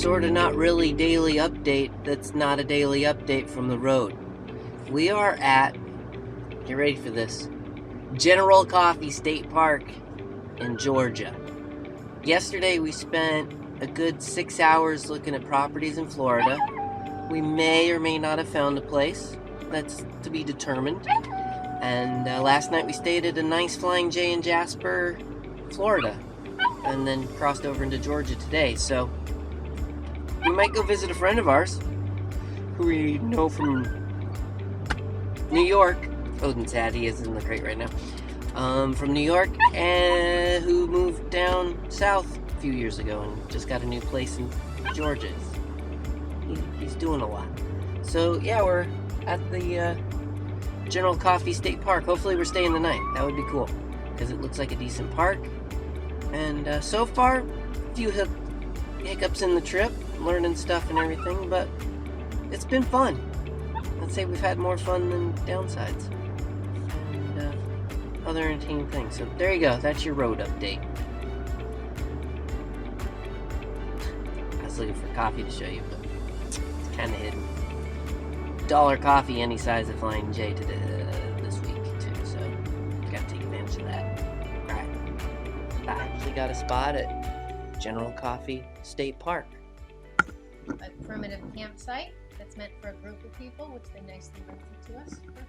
sort of not really daily update that's not a daily update from the road. We are at, get ready for this, General Coffee State Park in Georgia. Yesterday we spent a good 6 hours looking at properties in Florida. We may or may not have found a place. That's to be determined. And last night we stayed at a nice Flying J in Jasper, Florida, and then crossed over into Georgia today. So we might go visit a friend of ours who we know from New York. Odin's sad, he is in the crate right now. From New York, and who moved down south a few years ago and just got a new place in Georgia. He's doing a lot. So yeah, we're at the General Coffee State Park. Hopefully we're staying the night. That would be cool, because it looks like a decent park. And so far, a few hiccups in the trip, learning stuff and everything, but it's been fun. I'd say we've had more fun than downsides and other entertaining things. So there you go. That's your road update. I was looking for coffee to show you, but it's kind of hidden. $1 coffee any size at Flying J today, this week too, so gotta take advantage of that. Alright, I actually got a spot at General Coffee State Park. A primitive campsite that's meant for a group of people, which they nicely rented to us for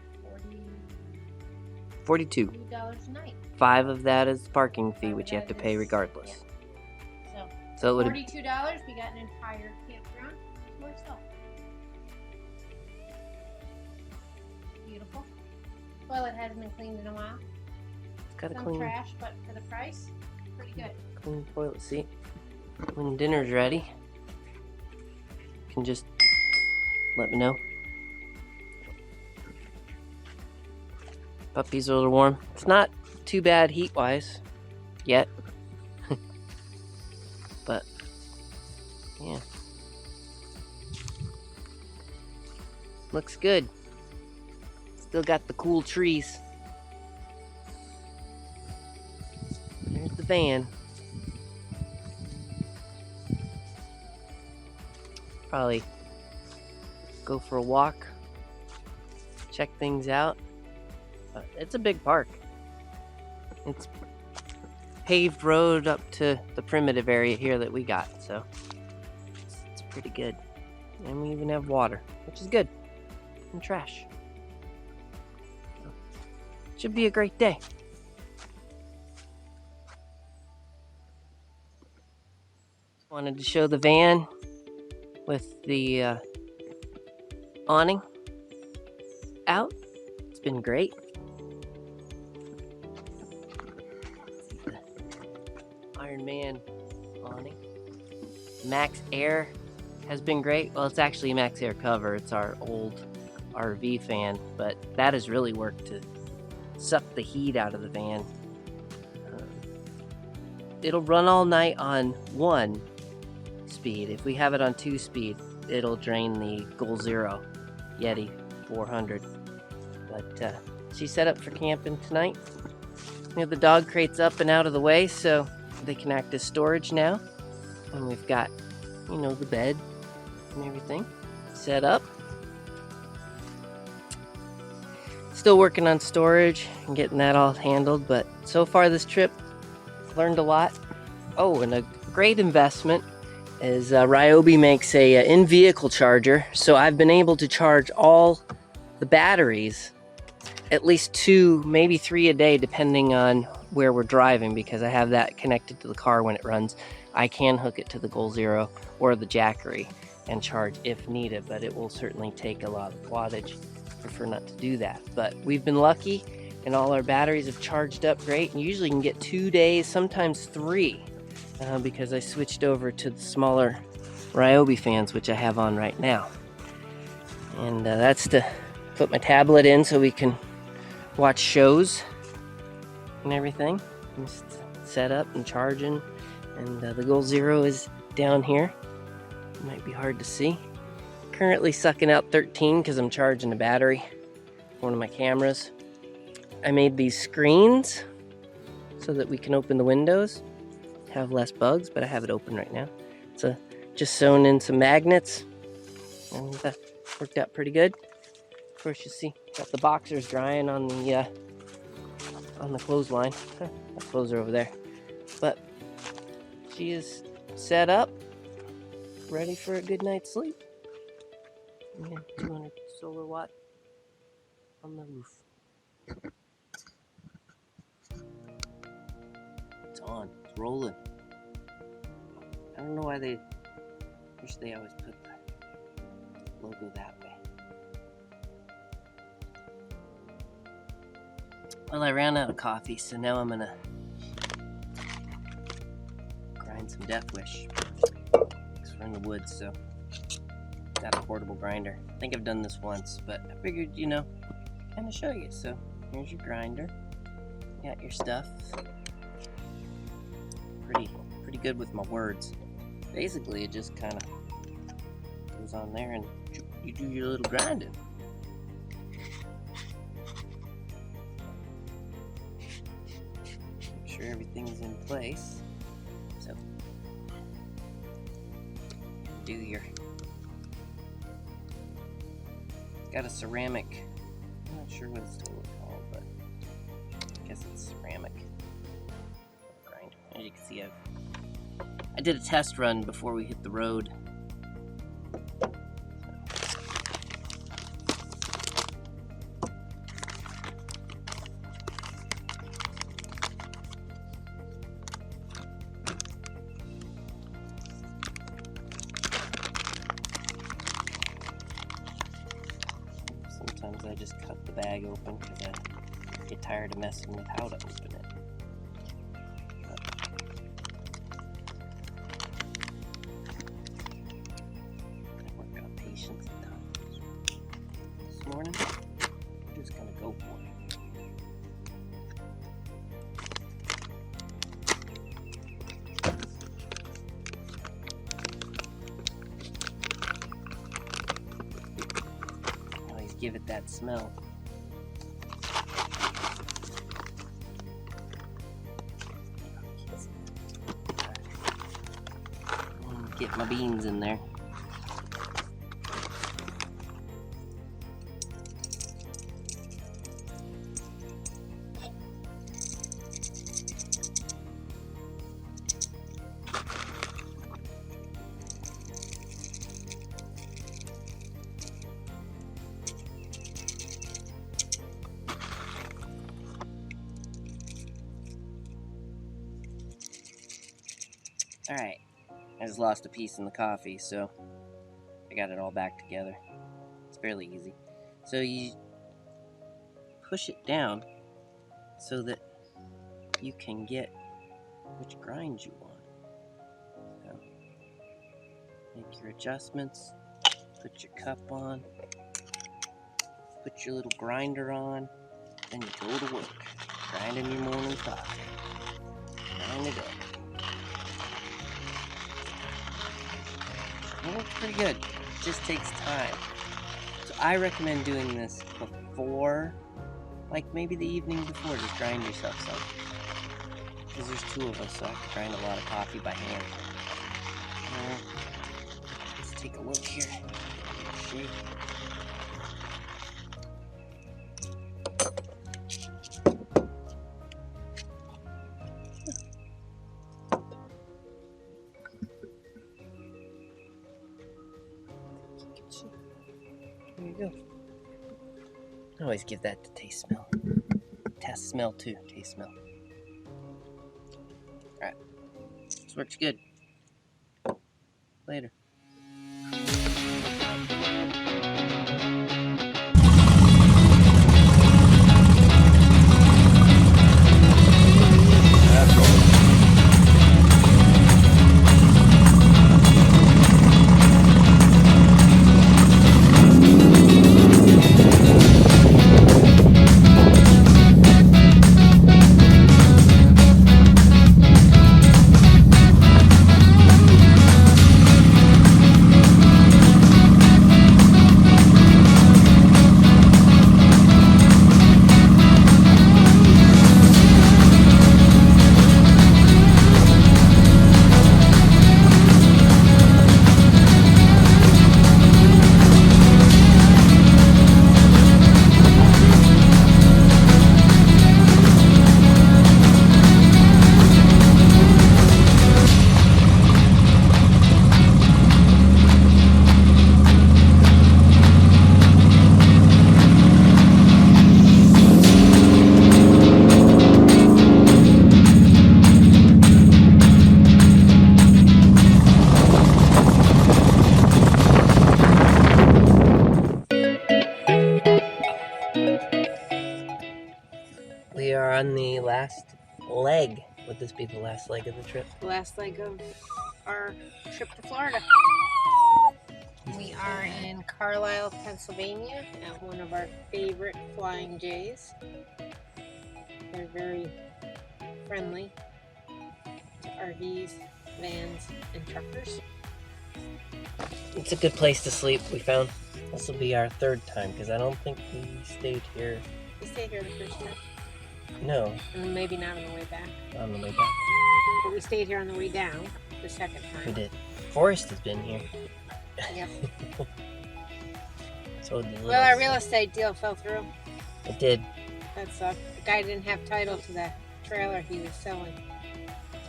$42 a night. 5 of that is parking fee, which you have to pay regardless. Yeah. So it would $42, we got an entire campground to ourselves. Beautiful. Toilet hasn't been cleaned in a while. It's got a Some clean, trash, but for the price, pretty good. clean toilet seat. When dinner's ready, you can just let me know. Puppies are a little warm. It's not too bad heat-wise yet. But yeah, looks good. Still got the cool trees. There's the van. Probably go for a walk, check things out. It's a big park. It's paved road up to the primitive area here that we got, so it's pretty good. And we even have water, which is good, and trash. So, should be a great day. Wanted to show the van with the awning out. It's been great. The Iron Man awning. Max Air has been great. Well, it's actually a Max Air cover. It's our old RV fan, but that has really worked to suck the heat out of the van. It'll run all night on 1 speed. If we have it on 2 speed, it'll drain the Goal Zero Yeti 400. But she's set up for camping tonight. We have the dog crates up and out of the way so they can act as storage now. And we've got, the bed and everything set up. Still working on storage and getting that all handled, but so far this trip, learned a lot. Oh, and a great investment is Ryobi makes a in-vehicle charger, so I've been able to charge all the batteries, at least 2, maybe 3 a day, depending on where we're driving, because I have that connected to the car when it runs. I can hook it to the Goal Zero or the Jackery and charge if needed, but it will certainly take a lot of wattage. I prefer not to do that, but we've been lucky and all our batteries have charged up great, and usually can get 2 days, sometimes 3, because I switched over to the smaller Ryobi fans, which I have on right now. And that's to put my tablet in so we can watch shows and everything. Just set up and charging, and the Goal Zero is down here. It might be hard to see. Currently sucking out 13 because I'm charging the battery for one of my cameras. I made these screens so that we can open the windows, have less bugs, but I have it open right now. It's a just sewn in some magnets, and worked out pretty good. Of course, you see, got the boxers drying on the clothesline. The clothes are over there, but she is set up, ready for a good night's sleep. And 200 solar watt on the roof. It's on. It's rolling. I don't know why they wish they always put the logo that way. Well, I ran out of coffee, so now I'm gonna grind some Death Wish. Because we're in the woods, so got a portable grinder. I think I've done this once, but I figured, you know, kind of show you. So here's your grinder. You got your stuff. Pretty good with my words. Basically, it just kind of goes on there and you do your little grinding. Make sure everything's in place. So do your, got a ceramic, I'm not sure what it's totally called, but I guess it's ceramic grinder. As you can see, I did a test run before we hit the road. Sometimes I just cut the bag open because I get tired of messing with how to open it. I work on patience at times. This morning, I'm just gonna go for it. Give it that smell. Get my beans in there. Alright, I just lost a piece in the coffee, so I got it all back together. It's fairly easy. So you push it down so that you can get which grind you want. So make your adjustments, put your cup on, put your little grinder on, then you go to work, grinding your morning coffee. Grind it up. It works pretty good. It just takes time. So I recommend doing this before, like maybe the evening before, just grind yourself some. Because there's two of us, so I can grind a lot of coffee by hand. Let's take a look here. See? There you go. I always give that the taste smell. Test smell too. Taste smell. Alright. This works good. Later. last leg. Would this be the last leg of the trip? The last leg of our trip to Florida. We are in Carlisle, Pennsylvania at one of our favorite Flying J's. They're very friendly to RVs, vans, and truckers. It's a good place to sleep, we found. This will be our third time because I don't think we stayed here. We stayed here the first time. No. And maybe not on the way back. On the way back. But we stayed here on the way down the second time. We did. Forrest has been here. Yep. So well, our real estate deal fell through. It did. That sucked. The guy didn't have title to the trailer he was selling.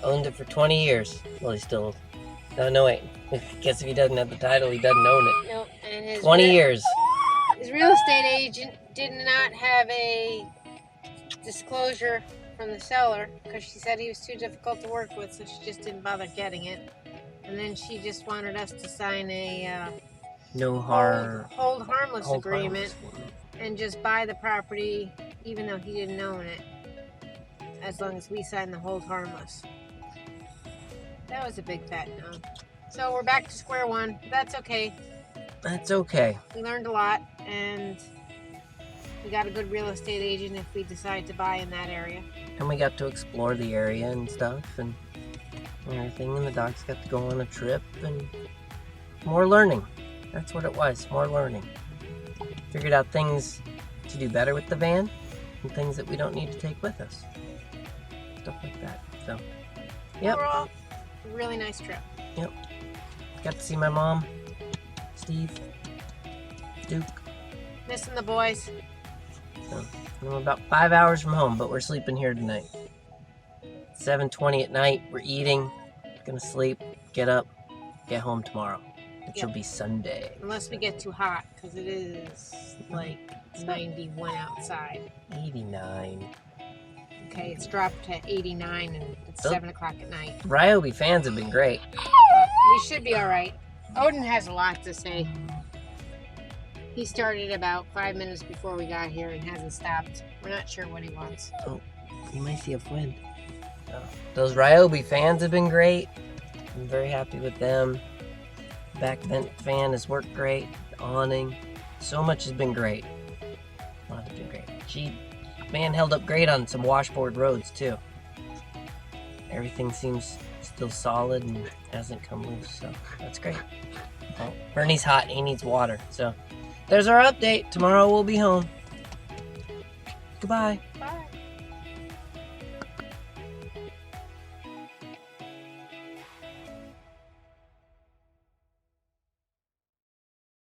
Owned it for 20 years. Well, he still... No, wait. I guess if he doesn't have the title, he doesn't own it. No, and his 20 years. His real estate agent did not have a disclosure from the seller because she said he was too difficult to work with, so she just didn't bother getting it. And then she just wanted us to sign a hold harmless agreement and just buy the property even though he didn't own it, as long as we signed the hold harmless. That was a big fat no. So we're back to square one. That's okay. That's okay. We learned a lot, and we got a good real estate agent if we decide to buy in that area. And we got to explore the area and stuff and everything, and the dogs got to go on a trip and more learning. That's what it was, more learning. Figured out things to do better with the van and things that we don't need to take with us. Stuff like that. So, yep. Overall, really nice trip. Yep. Got to see my mom, Steve, Duke. Missing the boys. So, we're about 5 hours from home, but we're sleeping here tonight. 7:20 at night, we're eating, gonna sleep, get up, get home tomorrow, which will be Sunday. Unless we get too hot, because it is like 91 outside. 89. Okay, it's dropped to 89 and it's 7 o'clock at night. Ryobi fans have been great. We should be alright. Odin has a lot to say. He started about 5 minutes before we got here and hasn't stopped. We're not sure what he wants. Oh, you might see a friend. Those Ryobi fans have been great. I'm very happy with them. Back vent fan has worked great. The awning. So much has been great. A lot has been great. Man held up great on some washboard roads too. Everything seems still solid and hasn't come loose, so that's great. Well, Bernie's hot, he needs water. So there's our update. Tomorrow we'll be home. Goodbye. Bye.